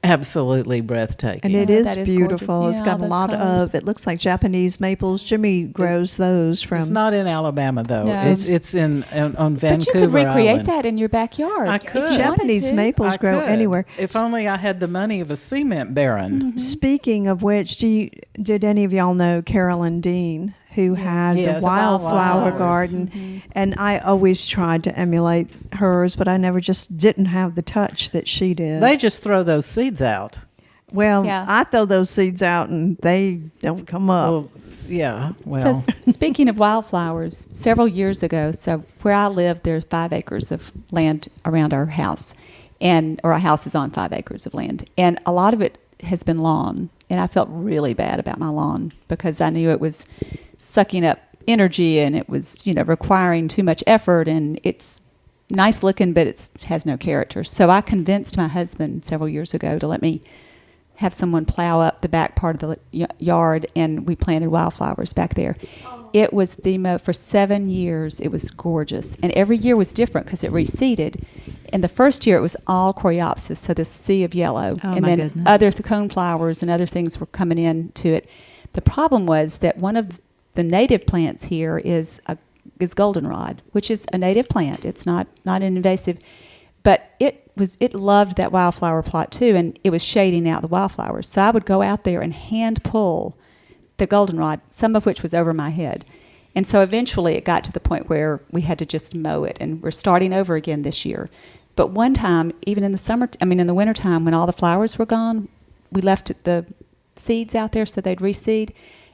absolutely breathtaking. And it Oh, is that is beautiful. gorgeous. It's Yeah, got a those lot colors. of, it looks like Japanese maples. Jimmy grows those from. It's not in Alabama though. No. It's on Vancouver But you could recreate Island. that in your backyard. I if you could. wanted Japanese to. maples I grow could, anywhere. if only I had the money of a cement baron. Speaking of which, did any of y'all know Carolyn Dean, who had Yes, the the wildflower wildflowers. garden? And I always tried to emulate hers, but I never just didn't have the touch that she did. They just throw those seeds out. Well, Yeah. I throw those seeds out and they don't come up. Well, yeah. Well, So speaking of wildflowers, several years ago, so where I live, there's 5 acres of land around our house, or our house is on 5 acres of land, and a lot of it has been lawn, and I felt really bad about my lawn because I knew it was sucking up energy and it was, requiring too much effort, and it's nice looking, but it has no character. So I convinced my husband several years ago to let me have someone plow up the back part of the yard, and we planted wildflowers back there. It was for 7 years, it was gorgeous. And every year was different because it reseeded. And the first year it was all coreopsis, so this sea of yellow. Oh, and my then goodness. other cone flowers and other things were coming into it. The problem was that one of the native plants here is goldenrod, which is a native plant. It's not an invasive. But it loved that wildflower plot too, and it was shading out the wildflowers. So I would go out there and hand pull the goldenrod, some of which was over my head. And so eventually it got to the point where we had to just mow it, and we're starting over again this year. But one time, even in the wintertime when all the flowers were gone, we left the seeds out there so they'd reseed.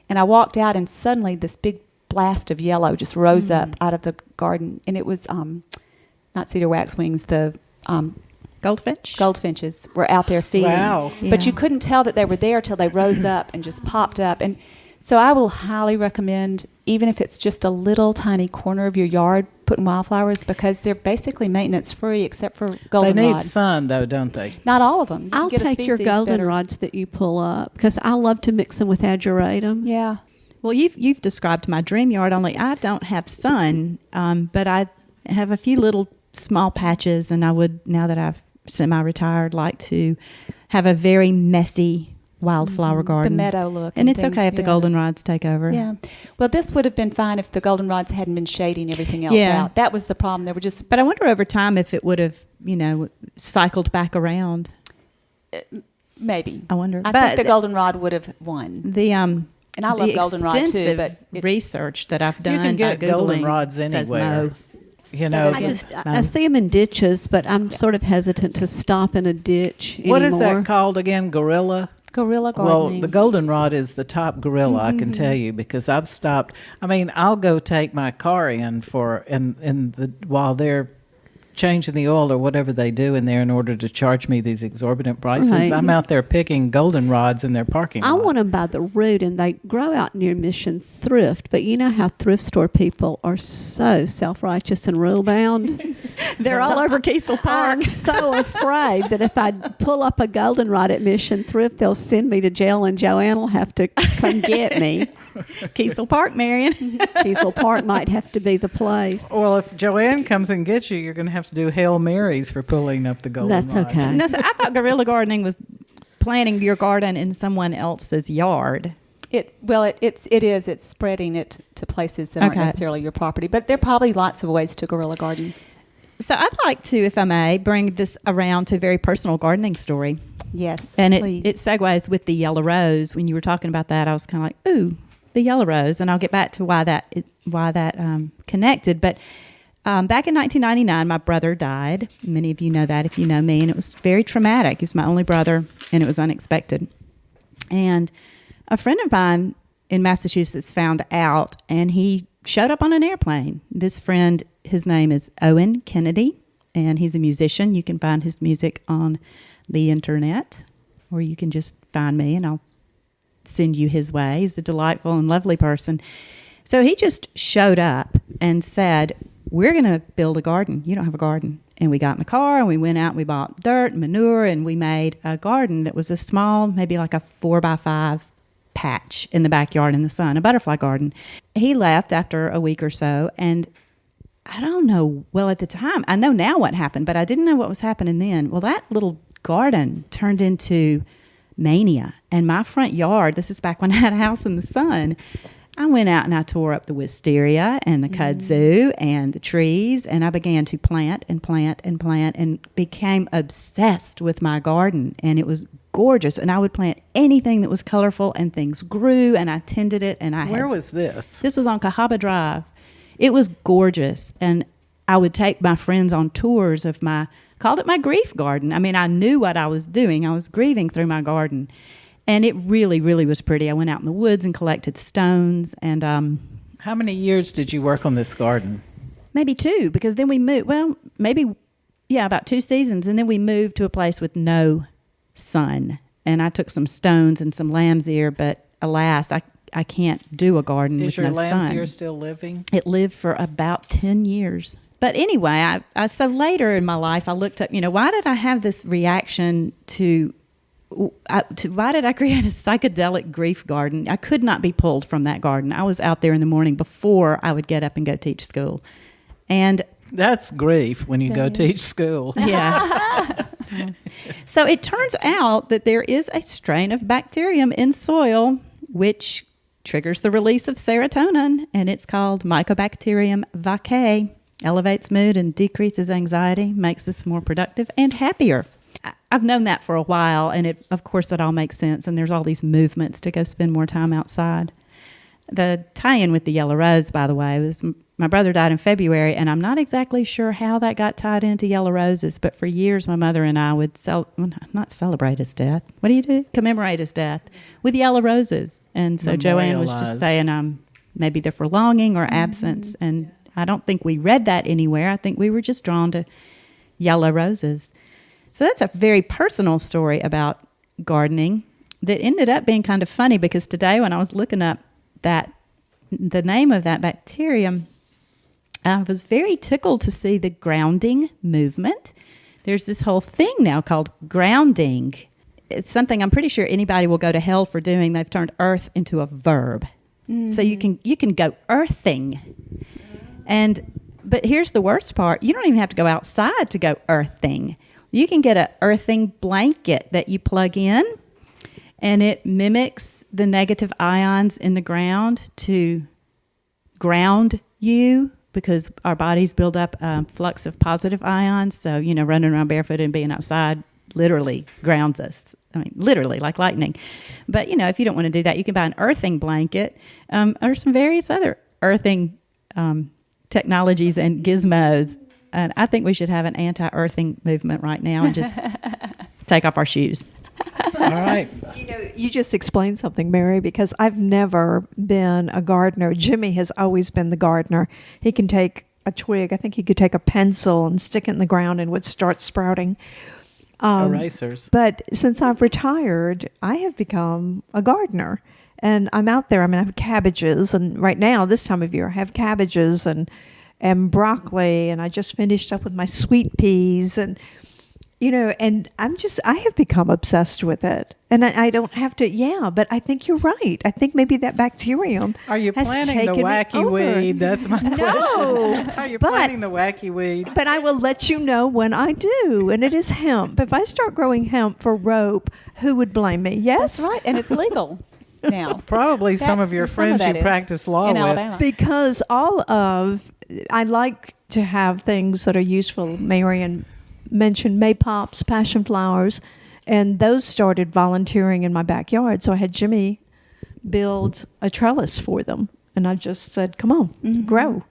And I walked out, and suddenly this big blast of yellow just rose up out of the garden, and it was not cedar waxwings, the goldfinches were out there feeding. Wow. But you Yeah. couldn't tell that they were there till they rose up and just popped up. And so I will highly recommend, even if it's just a little tiny corner of your yard, putting wildflowers, because they're basically maintenance free except for they goldenrod. need sun though, don't they? Not all of them. You can I'll get a take your species that are- goldenrods that you pull up because I love to mix them with ageratum. Yeah. Well, you've described my dream yard, only I don't have sun, but I have a few little small patches, and I would, now that I've semi-retired, like to have a very messy wildflower garden. The meadow look. And it's things, okay if the yeah. goldenrods take over. Yeah. Well, this would have been fine if the goldenrods hadn't been shading everything else Yeah. out. That was the problem. They were just But I wonder over time if it would have, cycled back around. maybe. I wonder. I But think the goldenrod would have won. the And I love the goldenrod too, extensive but it- research that I've done You can get by Googling goldenrods says anywhere. no. You I I see them in ditches, but I'm sort of hesitant to stop in a ditch what is anymore. that called again? Gorilla? Gorilla Well, gardening. the goldenrod is the top gorilla, I can tell you, because I've stopped. I mean, I'll go take my car in while they're changing the oil or whatever they do in there in order to charge me these exorbitant prices. Right. I'm out there picking goldenrods in their parking I lot. want them by the root, and they grow out near Mission Thrift. But you know how thrift store people are so self-righteous and rule-bound. They're all over Kiesel I'm Park. so afraid that if I pull up a goldenrod at Mission Thrift, they'll send me to jail, and Joanne will have to come get me. Kiesel Park, Marion. Kiesel Park might have to be the place. Well, if Joanne comes and gets you, you're going to have to do Hail Marys for pulling up the golden That's rods. okay. No, so I thought guerrilla gardening was planting your garden in someone else's yard. It is. It's spreading it to places that aren't Okay. necessarily your property. But there are probably lots of ways to guerrilla garden. So I'd like to, if I may, bring this around to a very personal gardening story. Yes, And please. it segues with the yellow rose. When you were talking about that, I was kind of like, ooh, the yellow rose. And I'll get back to why that connected. But back in 1999, my brother died. Many of you know that if you know me. And it was very traumatic. He was my only brother, and it was unexpected. And a friend of mine in Massachusetts found out, and he showed up on an airplane. This friend, his name is Owen Kennedy, and he's a musician. You can find his music on the internet, or you can just find me and I'll send you his way. He's a delightful and lovely person. So he just showed up and said, we're going to build a garden. You don't have a garden. And we got in the car and we went out and we bought dirt and manure and we made a garden that was a small, maybe like a 4x5 patch in the backyard in the sun, a butterfly garden. He left after a week or so, and I don't know, well, at the time, I know now what happened, but I didn't know what was happening then. Well, that little garden turned into mania. And my front yard, this is back when I had a house in the sun, I went out and I tore up the wisteria and the kudzu and the trees, and I began to plant and plant and plant and became obsessed with my garden. And it was gorgeous. And I would plant anything that was colorful, and things grew, and I tended it. And Where was this? This was on Cahaba Drive. It was gorgeous. And I would take my friends on tours of called it my grief garden. I mean, I knew what I was doing. I was grieving through my garden. And it really, really was pretty. I went out in the woods and collected stones. And How many years did you work on this garden? maybe 2, because then we moved. Well, about 2 seasons. And then we moved to a place with no sun. And I took some stones and some lamb's ear, but alas, I can't do a garden Is with your no sun. lamb's ear still living? It lived for about 10 years. But anyway, so later in my life, I looked up, why did I have this reaction why did I create a psychedelic grief garden? I could not be pulled from that garden. I was out there in the morning before I would get up and go teach school. And That's grief when you go teach school. yeah. So it turns out that there is a strain of bacterium in soil which triggers the release of serotonin, and it's called Mycobacterium vaccae. Elevates mood and decreases anxiety, makes us more productive and happier. I've known that for a while, and of course it all makes sense, and there's all these movements to go spend more time outside. The tie-in with the yellow rose, by the way, was my brother died in February, and I'm not exactly sure how that got tied into yellow roses, but for years my mother and I would not celebrate his death. What do you do? Commemorate his death with yellow roses. And so Joanne was just Memorialize. saying maybe they're for longing or absence, and I don't think we read that anywhere. I think we were just drawn to yellow roses. So that's a very personal story about gardening that ended up being kind of funny, because today when I was looking up the name of that bacterium, I was very tickled to see the grounding movement. There's this whole thing now called grounding. It's something I'm pretty sure anybody will go to hell for doing. They've turned earth into a verb. So you can go earthing. But here's the worst part. You don't even have to go outside to go earthing. You can get an earthing blanket that you plug in, and it mimics the negative ions in the ground to ground you, because our bodies build up a flux of positive ions. So, running around barefoot and being outside literally grounds us. I mean, literally, like lightning. But, if you don't want to do that, you can buy an earthing blanket or some various other earthing technologies and gizmos. And I think we should have an anti-earthing movement right now and just take off our shoes. All right. You just explained something, Mary, because I've never been a gardener. Jimmy has always been the gardener. He can take a twig. I think he could take a pencil and stick it in the ground and would start sprouting. Erasers. But since I've retired, I have become a gardener. And I'm out there. I mean, I have cabbages. And right now, this time of year, I have cabbages and broccoli. And I just finished up with my sweet peas. And And I have become obsessed with it. And I don't have to, but I think you're right. I think maybe that bacterium Are you has planting the taken me wacky over. weed? That's my question. Are you but- planting the wacky weed? But I will let you know when I do, and it is hemp. If I start growing hemp for rope, who would blame me? Yes? That's right, and it's legal now. Probably some of your Some of friends that you is practice law in with. Alabama. Because I like to have things that are useful. Marion mentioned maypops, passion flowers, and those started volunteering in my backyard. So I had Jimmy build a trellis for them, and I just said, come on, grow.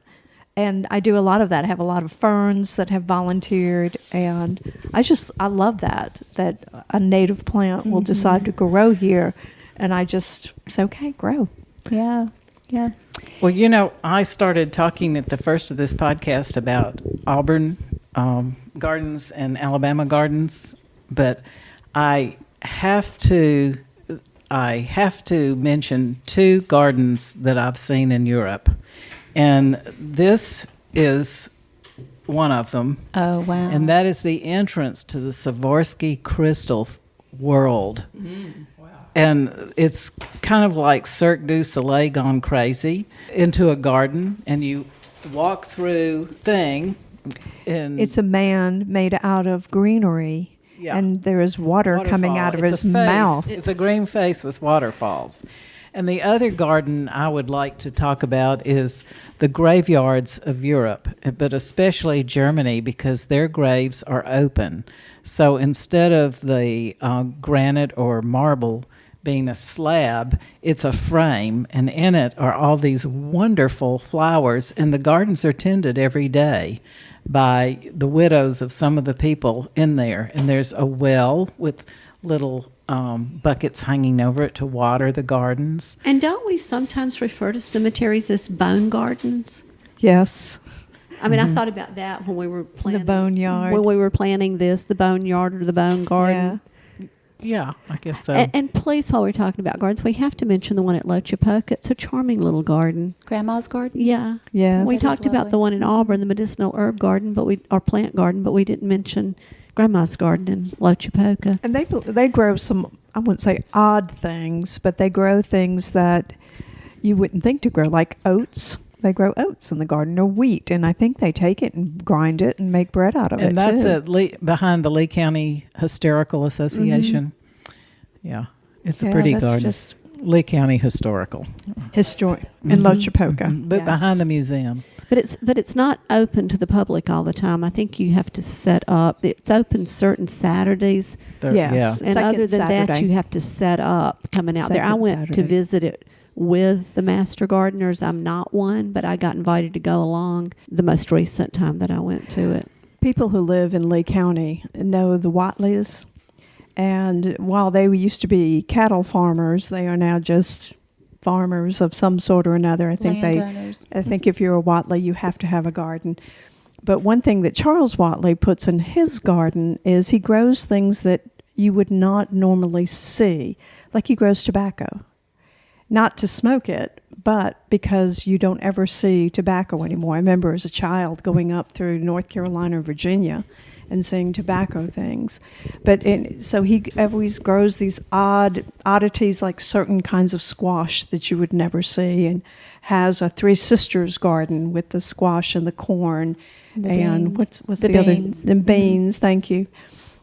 And I do a lot of that. I have a lot of ferns that have volunteered, and I love that a native plant will decide to grow here, and it's okay, grow. Yeah. Well, I started talking at the first of this podcast about Auburn gardens and Alabama gardens, but I have to mention two gardens that I've seen in Europe, and this is one of them. Oh, wow. And that is the entrance to the Swarovski crystal world. And it's kind of like Cirque du Soleil gone crazy into a garden, and you walk through thing. And It's a man made out of greenery, and there is water coming out of his mouth. It's a green face with waterfalls. And the other garden I would like to talk about is the graveyards of Europe, but especially Germany, because their graves are open. So instead of the granite or marble being a slab, it's a frame, and in it are all these wonderful flowers, and the gardens are tended every day by the widows of some of the people in there. And there's a well with little buckets hanging over it to water the gardens. And don't we sometimes refer to cemeteries as bone gardens? Yes. I mean, I thought about that when we were planning. boneyard. When we were planning this, the boneyard or the bone garden. Yeah, I guess so. And please, while we're talking about gardens, we have to mention the one at Lochapoka. It's a charming little garden. Grandma's garden? Yeah. Yes. We That is talked about lovely. the one in Auburn, the medicinal herb garden, or plant garden, but we didn't mention Grandma's garden in Lochapoka. And they grow some, I wouldn't say odd things, but they grow things that you wouldn't think to grow, like oats. They grow oats in the garden, or wheat, and I think they take it and grind it and make bread out of it. And that's too. behind the Lee County Historical Association. Yeah, it's a pretty that's garden. just Lee County Historical, historic in Lochapoka. but Yes. behind the museum. But it's not open to the public all the time. I think you have to set up. It's open certain Saturdays, There- Yes. Yeah. and Second other than that, Saturday. you have to set up coming out there. I Second went to Saturday. visit it with the master gardeners. I'm not one, but I got invited to go along the most recent time that I went to it. People who live in Lee County know the Watleys, and while they used to be cattle farmers, they are now just farmers of some sort or another. I think if you're a Watley, you have to have a garden. But one thing that Charles Watley puts in his garden is he grows things that you would not normally see, like he grows tobacco. Not to smoke it, but because you don't ever see tobacco anymore. I remember as a child going up through North Carolina and Virginia and seeing tobacco things. So he always grows these oddities, like certain kinds of squash that you would never see, and has a Three Sisters garden with the squash and the corn. The and beans. what's The the other? beans. The beans, thank you.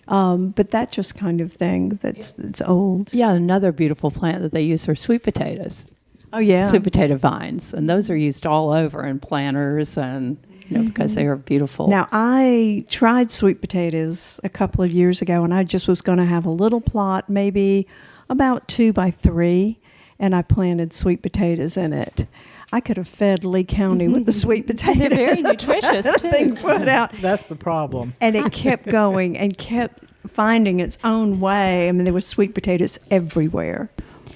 But that just kind of thing it's old. Yeah, another beautiful plant that they use are sweet potatoes. Oh, yeah. Sweet potato vines, and those are used all over in planters, and because they are beautiful. Now, I tried sweet potatoes a couple of years ago, and I just was going to have a little plot, maybe about 2 by 3, and I planted sweet potatoes in it. I could have fed Lee County with the sweet potatoes. They're very nutritious, too. Thing put out. That's the problem. And it kept going and kept finding its own way. I mean, there were sweet potatoes everywhere.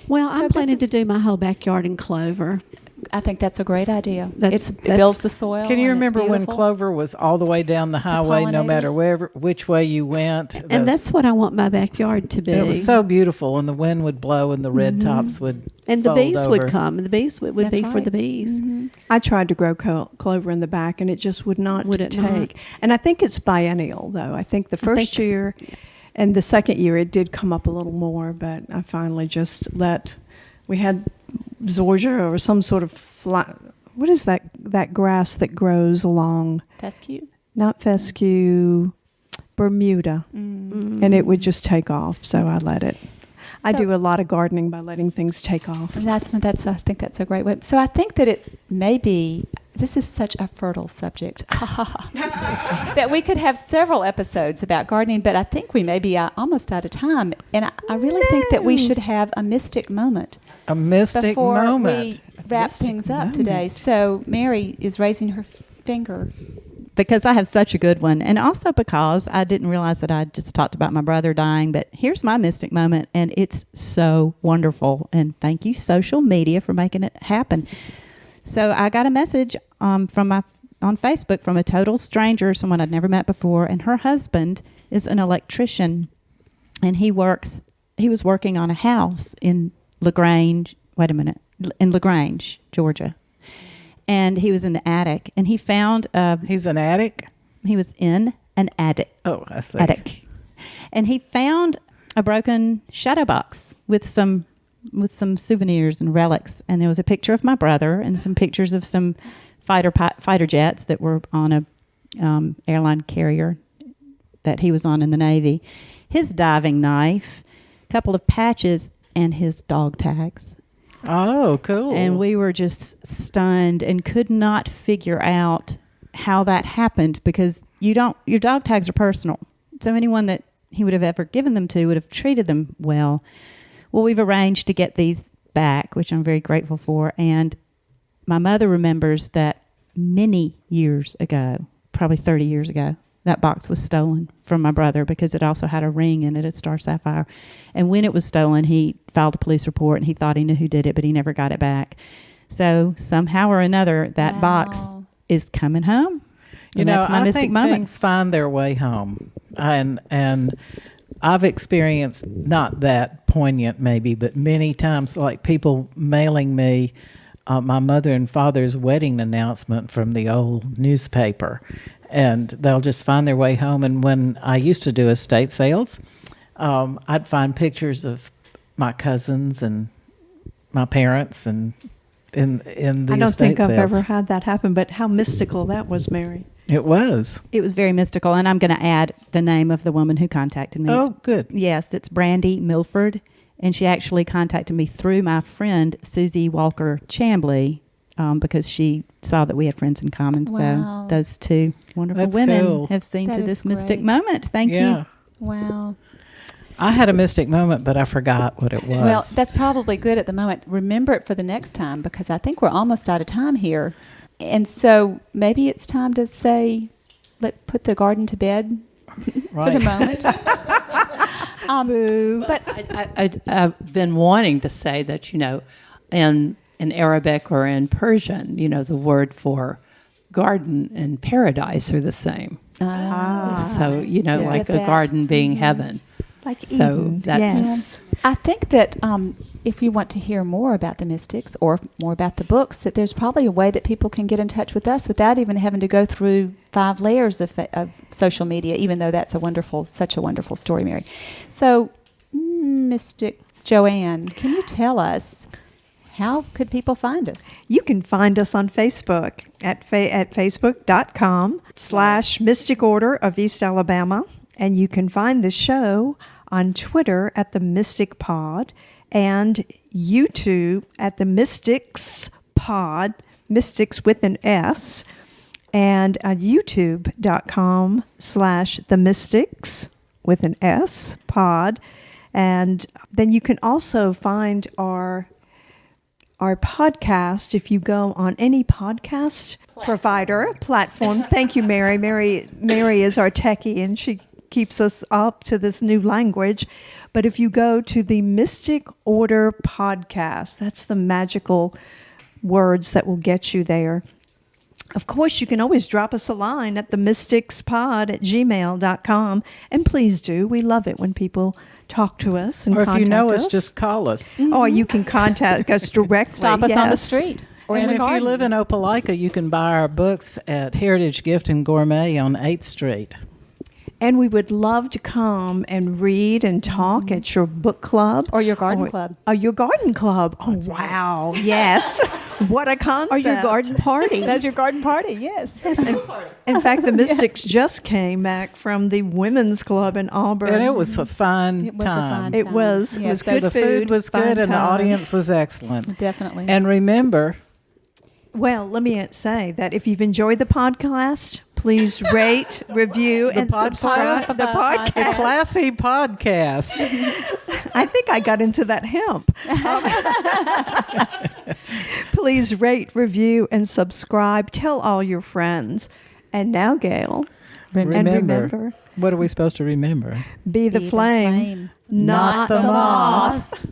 Well, So I'm this planning is- to do my whole backyard in clover. I think that's a great idea. That's- It builds the soil. Can you and it's remember when beautiful. clover was all the way down the highway, no pollinator. matter which way you went? And that's what I want my backyard to be. it was so beautiful, and the wind would blow, and the red tops would and the fold bees over. would come, and the bees would That's be for right. the bees. I tried to grow clover in the back, and it just would not Would it take. not? And I think it's biennial, though. I think the I think first year and the second year it did come up a little more, but I finally just we had zoysia or some sort of what is that grass that grows along, Fescue? not fescue, Bermuda, and it would just take off, so I let it. I do a lot of gardening by letting things take off. And I think that's a great way. So I think that it may be, this is such a fertile subject, that we could have several episodes about gardening, but I think we may be almost out of time. And I really think that we should have a mystic moment A mystic before moment. we wrap Mystic things up moment. today. So Mary is raising her finger. Because I have such a good one, and also because I didn't realize that I just talked about my brother dying, but here's my mystic moment, and it's so wonderful, and thank you, social media, for making it happen. So I got a message on Facebook from a total stranger, someone I'd never met before, and her husband is an electrician, and he was working on a house in LaGrange, Georgia. And he was in the attic, and he found He's an attic. he was in an attic. Oh, I see. Attic, and he found a broken shadow box with some souvenirs and relics. And there was a picture of my brother and some pictures of some fighter jets that were on a airline carrier that he was on in the Navy. His diving knife, a couple of patches, and his dog tags. Oh, cool. And we were just stunned and could not figure out how that happened, because your dog tags are personal. So anyone that he would have ever given them to would have treated them well. Well, we've arranged to get these back, which I'm very grateful for. And my mother remembers that many years ago, probably 30 years ago, that box was stolen from my brother because it also had a ring in it, a star sapphire. And when it was stolen, he filed a police report, and he thought he knew who did it, but he never got it back. So somehow or another, that box is coming home. You And know, that's my I mystic think moment. things find their way home, and I've experienced not that poignant maybe, but many times, like people mailing me my mother and father's wedding announcement from the old newspaper, and they'll just find their way home. And when I used to do estate sales, I'd find pictures of my cousins and my parents and in the I don't estate think I've sales. ever had that happen, but how mystical that was, Mary. It was. It was very mystical, and I'm going to add the name of the woman who contacted me. Oh, good. Yes, it's Brandy Milford, and she actually contacted me through my friend Susie Walker Chambly, because she saw that we had friends in common. Wow. So those two wonderful That's women cool. have seen That to is this mystic great. moment. Thank Yeah. you. Wow. I had a mystic moment, but I forgot what it was. Well, that's probably good at the moment. Remember it for the next time, because I think we're almost out of time here. And so maybe it's time to say, put the garden to bed for the moment. But I've been wanting to say that, in Arabic or in Persian, the word for garden and paradise are the same. So, like Get a that. garden being heaven. Like So Eden. that's- Yes. I think that if you want to hear more about the mystics or more about the books, that there's probably a way that people can get in touch with us without even having to go through 5 layers of social media, even though that's such a wonderful story, Mary. So, Mystic Joanne, can you tell us, how could people find us? You can find us on Facebook at facebook.com/Mystic Order of East Alabama. And you can find the show on Twitter at the Mystic Pod and YouTube at the Mystics Pod, Mystics with an S, and at youtube.com/the Mystics with an S pod. And then you can also find our podcast if you go on any podcast provider platform. Thank you, Mary. Mary is our techie, and she keeps us up to this new language. But if you go to the Mystic Order podcast, that's the magical words that will get you there. Of course, you can always drop us a line at themysticspod@gmail.com. And please do. We love it when people talk to us and Or if you know contact us, just call us. Or you can contact us directly. Stop us on the yes. street or in And the if you garden. live in Opelika, you can buy our books at Heritage Gift and Gourmet on 8th Street. And we would love to come and read and talk at your book club. Or your garden club. Or your garden club. Oh, wow. Yes. What a concept. Or your garden party. That's your garden party, yes. In fact, the Mystics just came back from the women's club in Auburn. And it was a fun It was a time. fun It was. Yeah, It was so good The food was fun good and the time. audience was excellent. Definitely. And remember, Well, let me say that if you've enjoyed the podcast, please rate, review, and subscribe podcast? the the podcast. Classy Podcast. I think I got into that hemp. Please rate, review, and subscribe. Tell all your friends. And now, Gail, and remember, What are we supposed to remember? be the flame, Not the moth.